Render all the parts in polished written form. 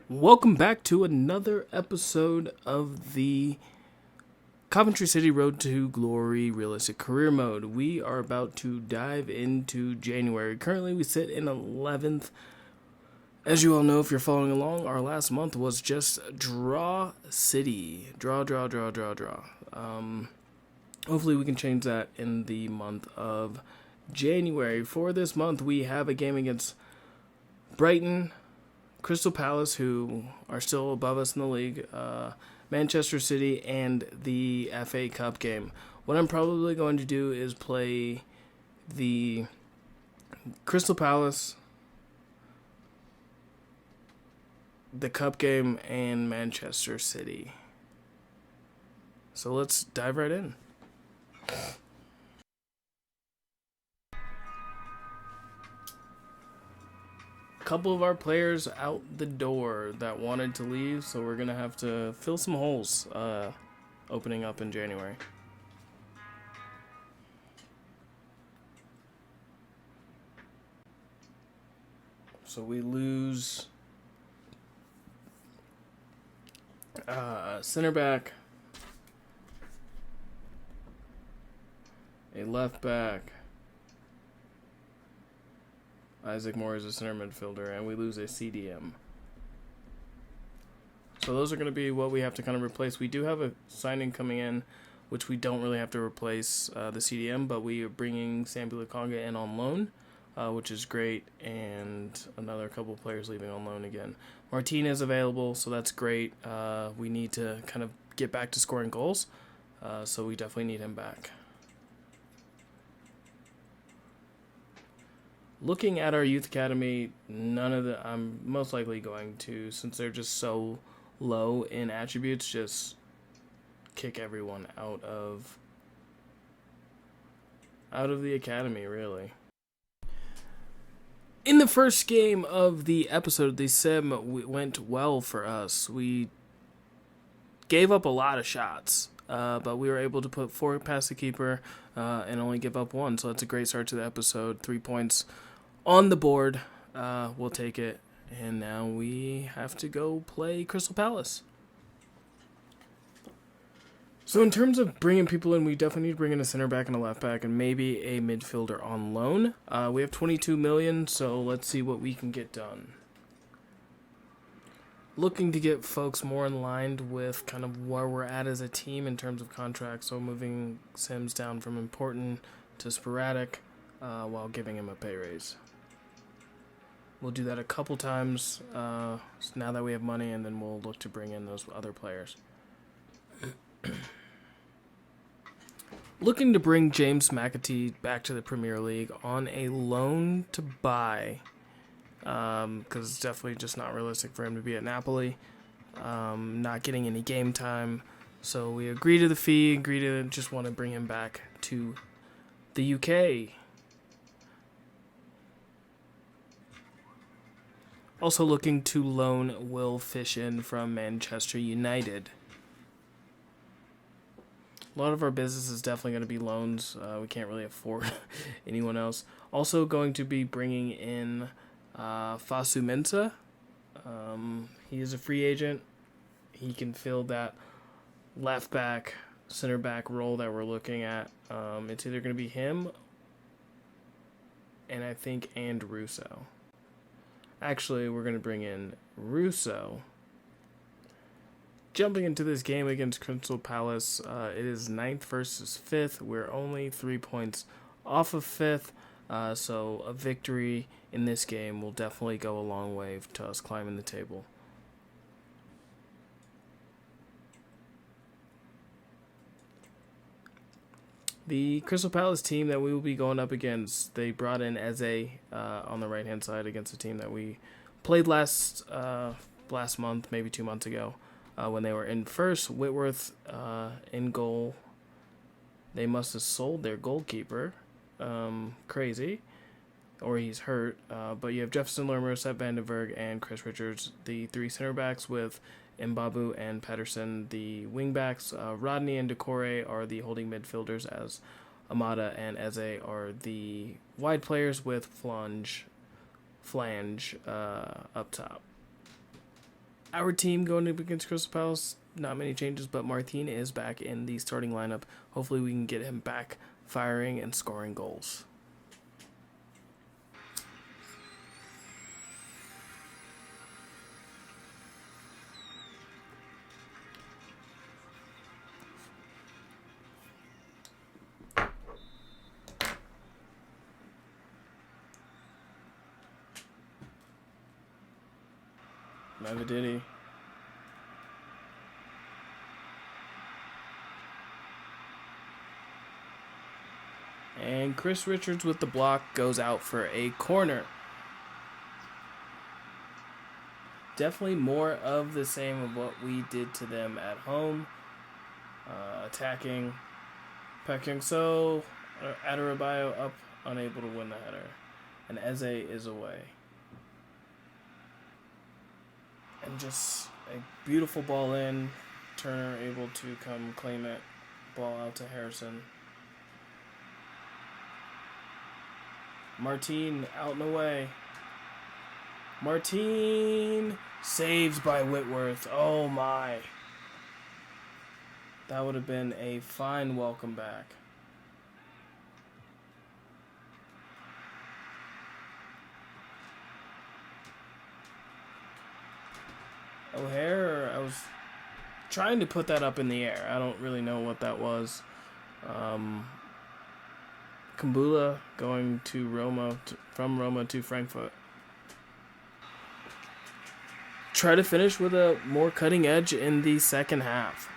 Welcome back to another episode of the Coventry City Road to Glory Realistic Career Mode. We are about to dive into January. Currently, we sit in 11th. As you all know, if you're following along, our last month was just Draw City. Draw. Hopefully, we can change that in the month of January. For this month, we have a game against Brighton, Crystal Palace, who are still above us in the league, Manchester City, and the FA Cup game. What I'm probably going to do is play the Crystal Palace, the Cup game, and Manchester City. So let's dive right in. Couple of our players out the door that wanted to leave, so we're gonna have to fill some holes opening up in January. So we lose center back, a left back, Isaac Moore is a center midfielder, and we lose a CDM. So those are going to be what we have to kind of replace. We do have a signing coming in, which we don't really have to replace the CDM, but we are bringing Sambi Lukonga in on loan, which is great, and another couple of players leaving on loan again. Martinez available, so that's great. We need to kind of get back to scoring goals, so we definitely need him back. Looking at our youth academy, I'm most likely going to, since they're just so low in attributes, just kick everyone out of the academy, really. In the first game of the episode, the sim went well for us. We gave up a lot of shots, but we were able to put 4 past the keeper and only give up 1, so that's a great start to the episode. 3 points on the board. We'll take it. And now we have to go play Crystal Palace. So in terms of bringing people in, we definitely need to bring in a center back and a left back and maybe a midfielder on loan. We have 22 million, so let's see what we can get done. Looking to get folks more in line with kind of where we're at as a team in terms of contracts, so moving Sims down from important to sporadic while giving him a pay raise. We'll do that a couple times now that we have money, and then we'll look to bring in those other players. Looking to bring James McAtee back to the Premier League on a loan to buy, because it's definitely just not realistic for him to be at Napoli, not getting any game time. So we agree to the fee, just want to bring him back to the UK. Also looking to loan Will Fish in from Manchester United. A lot of our business is definitely going to be loans. We can't really afford anyone else. Also going to be bringing in Fasu Mensah. He is a free agent. He can fill that left back, center back role that we're looking at. It's either going to be him and I think Russo. Actually, we're going to bring in Russo. Jumping into this game against Crystal Palace, it is 9th versus 5th. We're only 3 points off of 5th, so a victory in this game will definitely go a long way to us climbing the table. The Crystal Palace team that we will be going up against, they brought in Eze on the right-hand side against a team that we played last month, maybe 2 months ago, when they were in first. Whitworth in goal. They must have sold their goalkeeper. Crazy. Or he's hurt. But you have Jefferson Lermer, Seth Vandenberg, and Chris Richards, the 3 center backs, with Mbabu and Patterson, the wing backs. Rodney and Decore are the holding midfielders, as Amada and Eze are the wide players, with Flange up top. Our team going up against Crystal Palace, not many changes, but Martin is back in the starting lineup. Hopefully we can get him back firing and scoring goals. Mavididi. And Chris Richards with the block goes out for a corner. Definitely more of the same of what we did to them at home. Attacking. Park Young-so, Adarabioyo up, unable to win the header. And Eze is away. And just a beautiful ball in. Turner able to come claim it. Ball out to Harrison. Martin out and away. Martin saves by Whitworth. Oh my. That would have been a fine welcome back. O'Hare, I was trying to put that up in the air. I don't really know what that was. Kumbula going to Roma, from Roma to Frankfurt. Try to finish with a more cutting edge in the second half.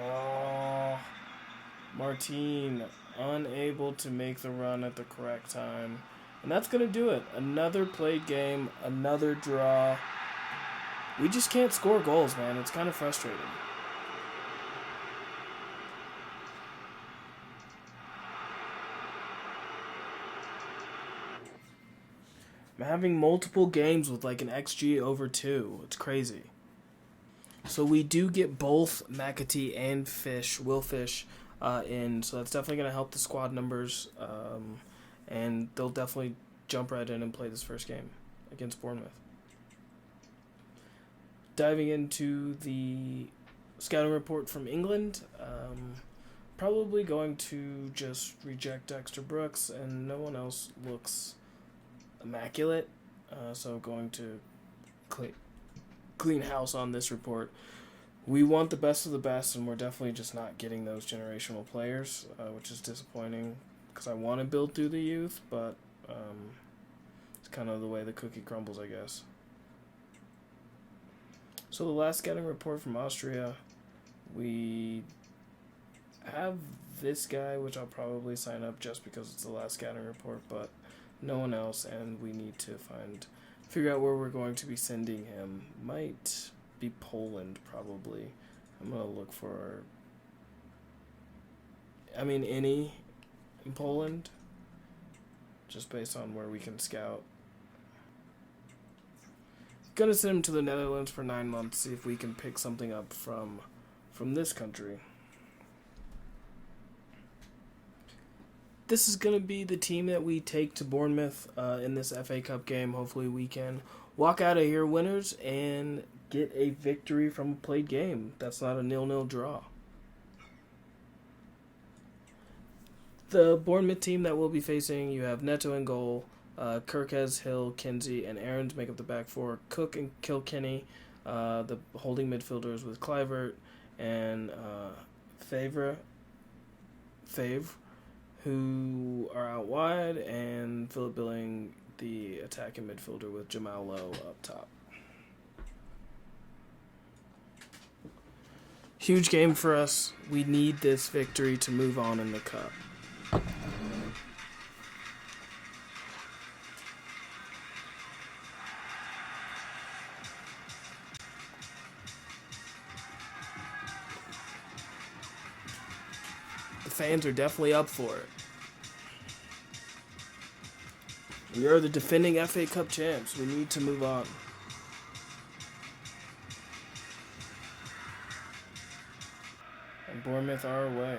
Oh, Martin unable to make the run at the correct time. And that's going to do it. Another played game, another draw. We just can't score goals, man. It's kind of frustrating. I'm having multiple games with like an XG over 2. It's crazy. So we do get both McAtee and Will Fish in. So that's definitely going to help the squad numbers. And they'll definitely jump right in and play this first game against Bournemouth. Diving into the scouting report from England, probably going to just reject Dexter Brooks, and no one else looks immaculate. So going to clean house on this report. We want the best of the best, and we're definitely just not getting those generational players, which is disappointing. Because I want to build through the youth, but it's kind of the way the cookie crumbles, I guess. So the last scouting report from Austria, we have this guy, which I'll probably sign up just because it's the last scouting report, but no one else, and we need to figure out where we're going to be sending him. Might be Poland, probably. I'm going to look for, any in Poland, just based on where we can scout. Gonna send him to the Netherlands for 9 months, see if we can pick something up from this country. This is gonna be the team that we take to Bournemouth in this FA Cup game. Hopefully we can walk out of here winners and get a victory from a played game. That's not a 0-0 draw. The Bournemouth team that we'll be facing, you have Neto in goal, Kirkes, Hill, Kinsey, and Aarons make up the back four. Cook and Kilkenny, the holding midfielders with Kluivert and Favre, who are out wide, and Philip Billing, the attacking midfielder with Jamal Lowe up top. Huge game for us. We need this victory to move on in the cup. The fans are definitely up for it. We are the defending FA Cup champs. We need to move on. And Bournemouth are away.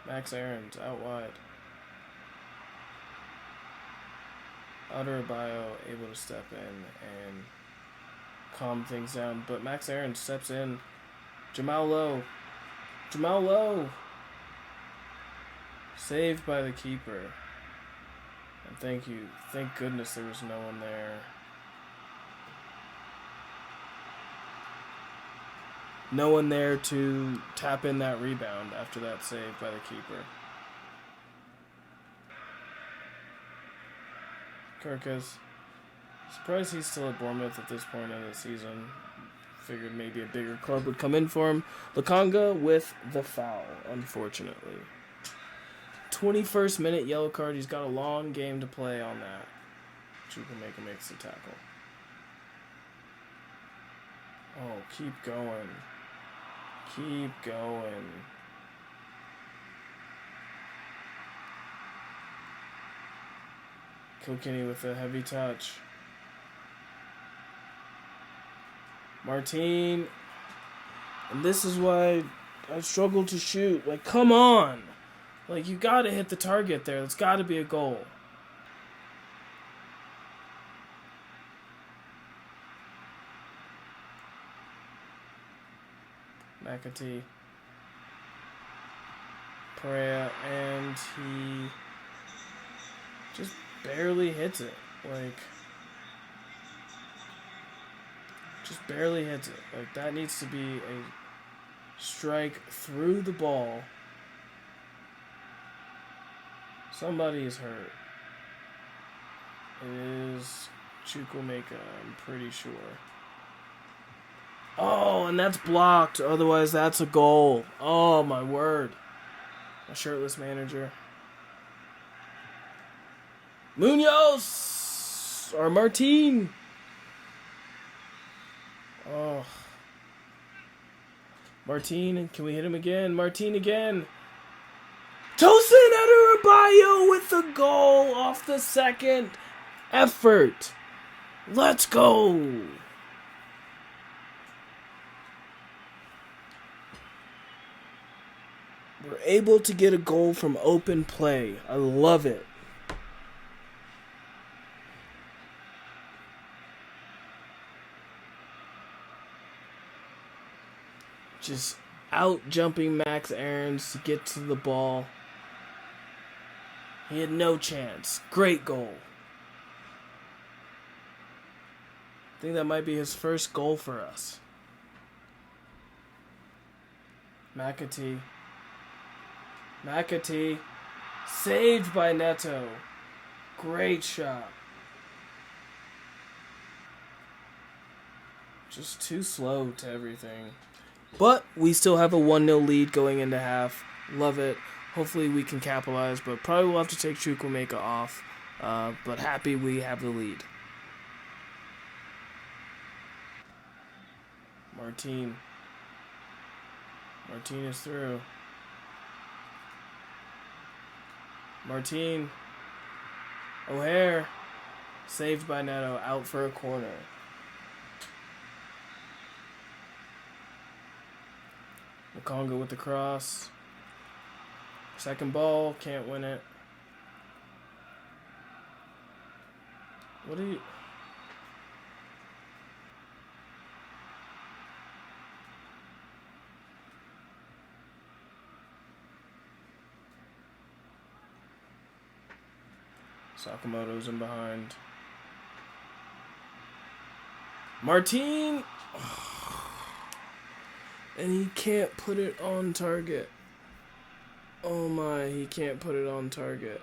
Max Aarons out wide. Adebayo able to step in and calm things down. But Max Aaron steps in. Jamal Lowe. Saved by the keeper. And thank goodness there was no one there. No one there to tap in that rebound after that save by the keeper. Kirkus. Surprised he's still at Bournemouth at this point in the season. Figured maybe a bigger club would come in for him. Lakanga with the foul, unfortunately. 21st minute yellow card. He's got a long game to play on that. Chukwuemeka makes the tackle. Oh, keep going. Keep going. Kilkenny with a heavy touch. Martin. And this is why I struggle to shoot. Like, come on. Like, you got to hit the target there. That's got to be a goal. McAtee. Perea. And he just barely hits it. Like, just barely hits it. Like, that needs to be a strike through the ball. Somebody is hurt. It is Chukwuemeka, I'm pretty sure. Oh, and that's blocked. Otherwise, that's a goal. Oh, my word. A shirtless manager. Munoz! Or Martin! Oh. Martin, can we hit him again? Martin again. Tosin Adebayo with the goal off the second effort. Let's go. We're able to get a goal from open play. I love it. Just out jumping Max Aarons to get to the ball. He had no chance. Great goal. I think that might be his first goal for us. McAtee. Saved by Neto. Great shot. Just too slow to everything. But we still have a 1-0 lead going into half. Love it. Hopefully we can capitalize, but probably we'll have to take Chukwuemeka off. But happy we have the lead. Martin is through. Martin. O'Hare. Saved by Neto. Out for a corner. Congo with the cross. Second ball, can't win it. What do you... Sakamoto's in behind. Martin! And he can't put it on target. Oh my, he can't put it on target.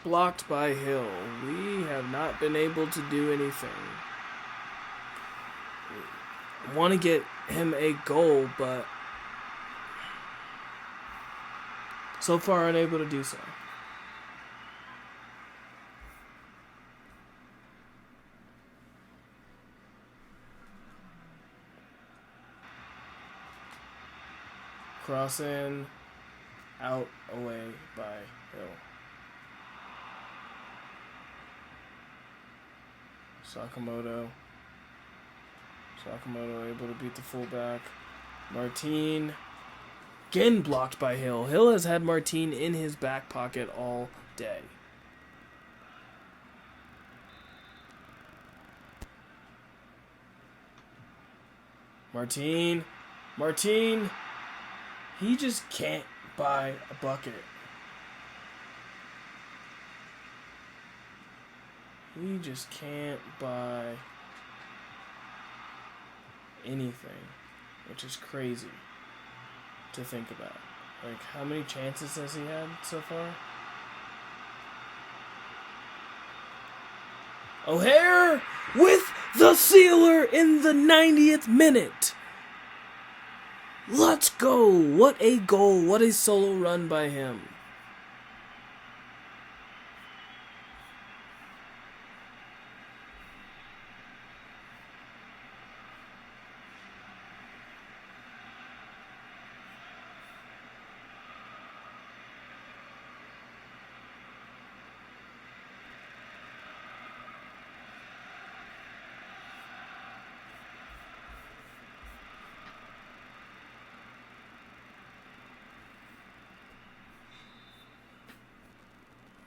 Blocked by Hill. We have not been able to do anything. I want to get him a goal, but so far unable to do so. Cross in. out away by Hill. Sakamoto able to beat the fullback. Martin again blocked by Hill. Hill has had Martin in his back pocket all day. Martin, he just can't buy a bucket. He just can't buy anything, which is crazy to think about. Like, how many chances has he had so far? O'Hare with the sealer in the 90th minute. Let's go. What a goal. What a solo run by him.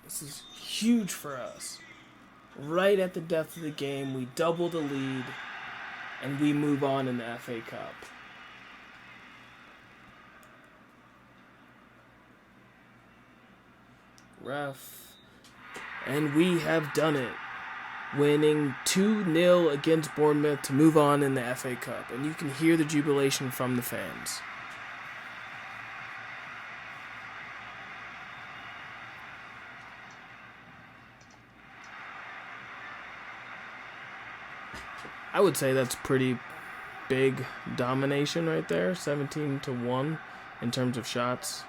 This is huge for us. Right at the death of the game, we double the lead, and we move on in the FA Cup. Ref. And we have done it. Winning 2-0 against Bournemouth to move on in the FA Cup. And you can hear the jubilation from the fans. I would say that's pretty big domination right there. 17-1 in terms of shots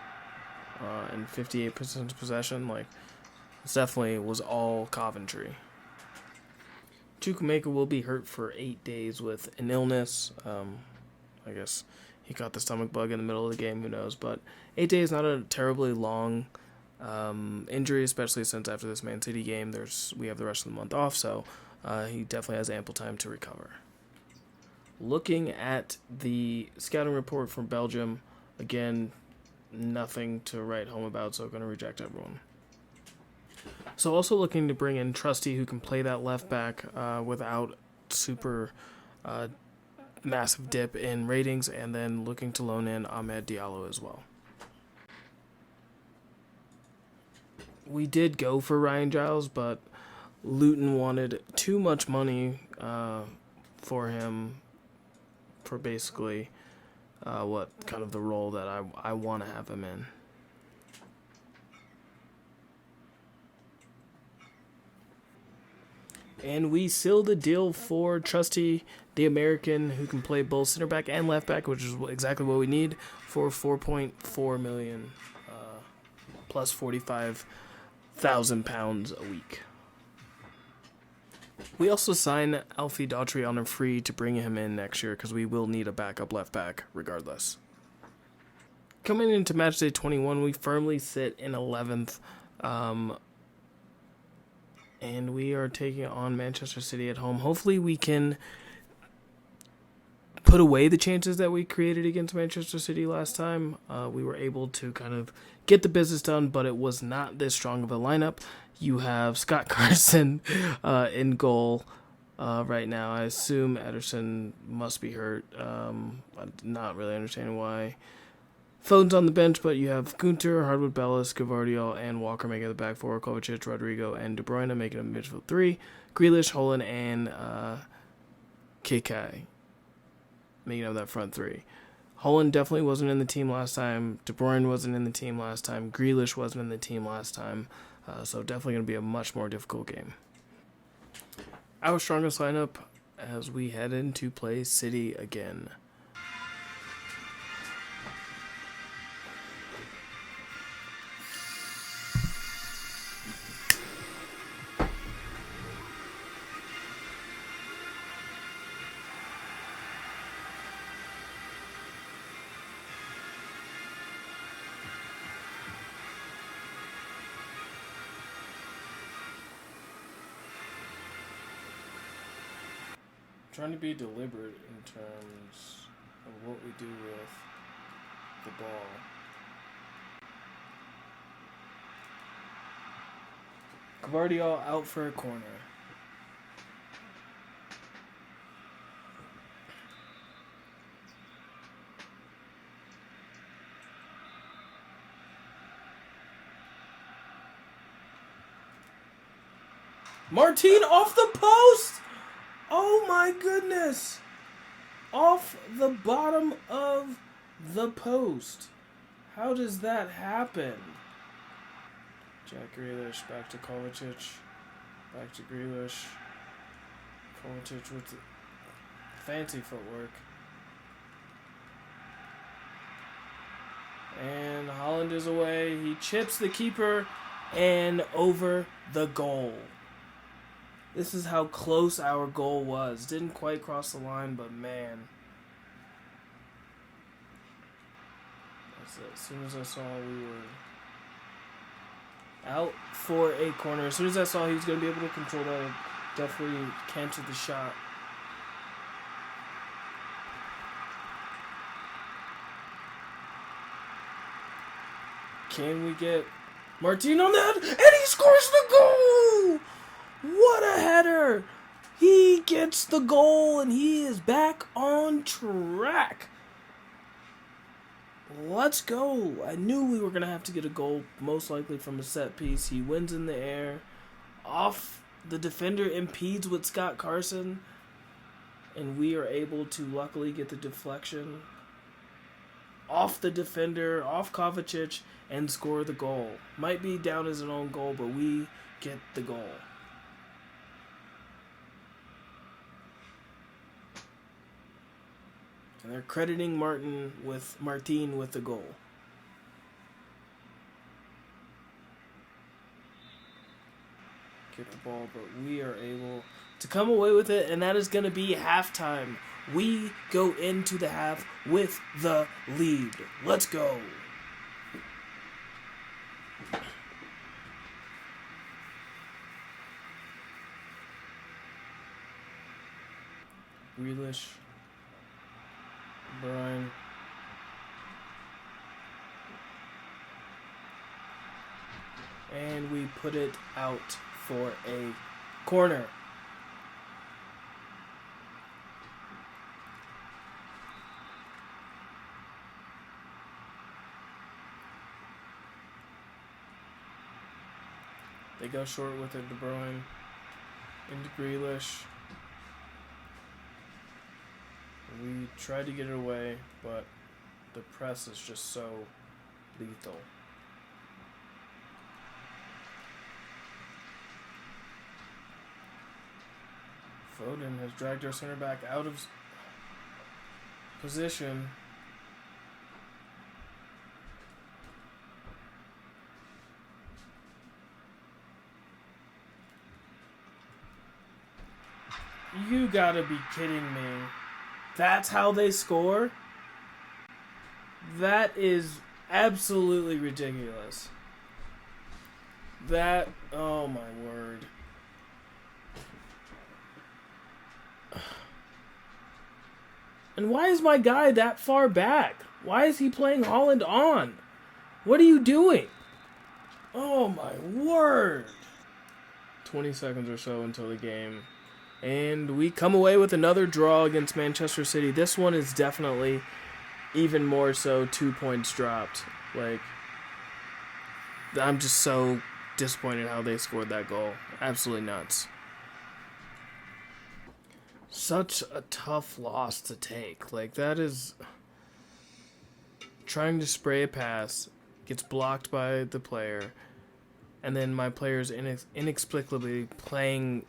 and 58% possession. Like, this definitely was all Coventry. Chukwuemeka will be hurt for 8 days with an illness. I guess he caught the stomach bug in the middle of the game. Who knows? But 8 days, not a terribly long injury, especially since after this Man City game, we have the rest of the month off. So he definitely has ample time to recover. Looking at the scouting report from Belgium, again, nothing to write home about, so I'm going to reject everyone. So also looking to bring in Trusty, who can play that left back without super massive dip in ratings, and then looking to loan in Ahmed Diallo as well. We did go for Ryan Giles, but Luton wanted too much money for him for basically what kind of the role that I want to have him in. And we sealed a deal for Trusty, the American, who can play both center back and left back, which is exactly what we need, for $4.4 million plus £45,000 a week. We also signed Alfie Daughtry on a free to bring him in next year because we will need a backup left back regardless. Coming into matchday 21, we firmly sit in 11th. And we are taking on Manchester City at home. Hopefully we can put away the chances that we created against Manchester City last time. We were able to kind of get the business done, but it was not this strong of a lineup. You have Scott Carson in goal right now. I assume Ederson must be hurt. I'm not really understanding why. Foden's on the bench, but you have Gunter, Hardwood, Bellis, Gavardiol, and Walker making the back four. Kovacic, Rodrigo, and De Bruyne making a midfield three. Grealish, Holland, and Kike making up that front three. Holland definitely wasn't in the team last time. De Bruyne wasn't in the team last time. Grealish wasn't in the team last time. So definitely going to be a much more difficult game. Our strongest lineup as we head in to play City again. trying to be deliberate in terms of what we do with the ball. Gvardiol out for a corner. Martin off the post! Oh my goodness! Off the bottom of the post. How does that happen? Jack Grealish back to Kovacic. Back to Grealish. Kovacic with fancy footwork. And Holland is away. He chips the keeper and over the goal. This is how close our goal was. Didn't quite cross the line, but man. That's it. As soon as I saw we were out for a corner, as soon as I saw he was going to be able to control that, I definitely canceled the shot. Can we get Martin on that? And he scores the goal! What a header! He gets the goal and he is back on track. Let's go. I knew we were going to have to get a goal, most likely from a set piece. He wins in the air. Off the defender, impedes with Scott Carson. And we are able to luckily get the deflection off the defender, off Kovacic, and score the goal. Might be down as an own goal, but we get the goal. And they're crediting Martin with the goal. Get the ball, but we are able to come away with it, and that is going to be halftime. We go into the half with the lead. Let's go. Grealish. Brian. And we put it out for a corner. They go short with it, De Bruyne. Into Grealish. We tried to get it away, but the press is just so lethal. Foden has dragged our center back out of position. You gotta be kidding me. That's how they score? That is absolutely ridiculous. That, oh my word. And why is my guy that far back? Why is he playing Holland on? What are you doing? Oh my word. 20 seconds or so until the game. And we come away with another draw against Manchester City. This one is definitely even more so 2 points dropped. Like, I'm just so disappointed how they scored that goal. Absolutely nuts. Such a tough loss to take. Like, that is trying to spray a pass, gets blocked by the player, and then my player's inexplicably playing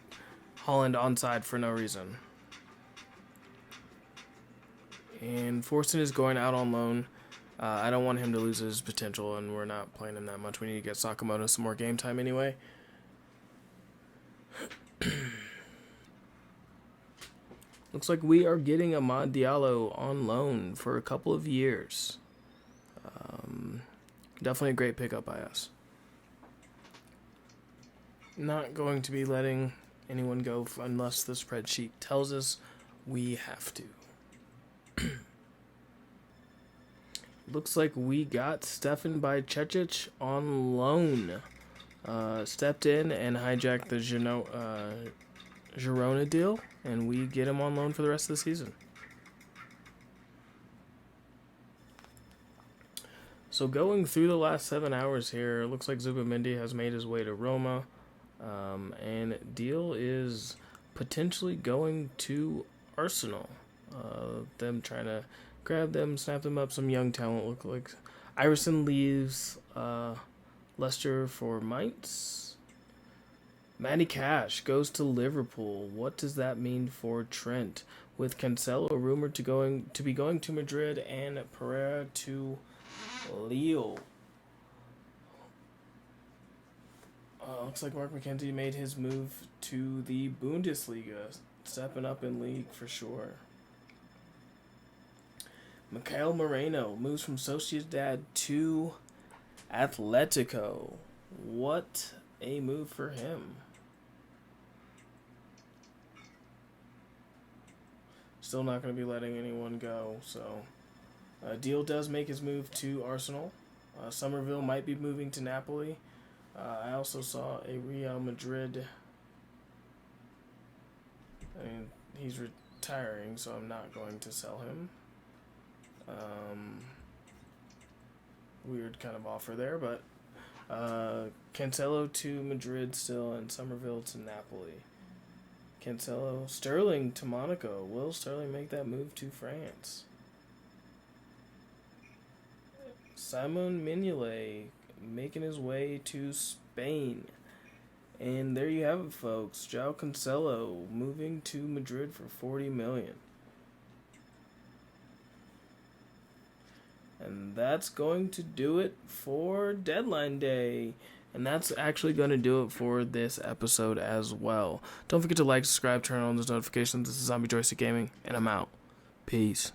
Holland onside for no reason. And Forson is going out on loan. I don't want him to lose his potential, and we're not playing him that much. We need to get Sakamoto some more game time anyway. Looks like we are getting Amad Diallo on loan for a couple of years. Definitely a great pickup by us. Not going to be letting anyone go unless the spreadsheet tells us We have to. Looks like we got Stefan Bajcetic on loan. Stepped in and hijacked the Girona deal, and we get him on loan for the rest of the season. So going through the last 7 hours here, it looks like Zubimendi has made his way to Roma, and deal is potentially going to Arsenal. Them trying to grab them, snap them up, some young talent. Look like Iverson leaves Leicester for Mainz. Matty Cash goes to Liverpool. What does that mean for Trent? With Cancelo rumored to be going to Madrid and Pereira to Lille. Looks like Mark McKenzie made his move to the Bundesliga, stepping up in league for sure. Mikael Moreno moves from Sociedad to Atletico. What a move for him. Still not going to be letting anyone go, so Deal does make his move to Arsenal. Somerville might be moving to Napoli. I also saw a Real Madrid. I mean, he's retiring, so I'm not going to sell him. Weird kind of offer there, but Cancelo to Madrid still, and Somerville to Napoli. Cancelo, Sterling to Monaco. Will Sterling make that move to France? Simon Mignolet making his way to Spain. And there you have it, folks. João Cancelo moving to Madrid for $40 million. And that's going to do it for Deadline Day. And that's actually going to do it for this episode as well. Don't forget to like, subscribe, turn on those notifications. This is Zombie Joystick Gaming, and I'm out. Peace.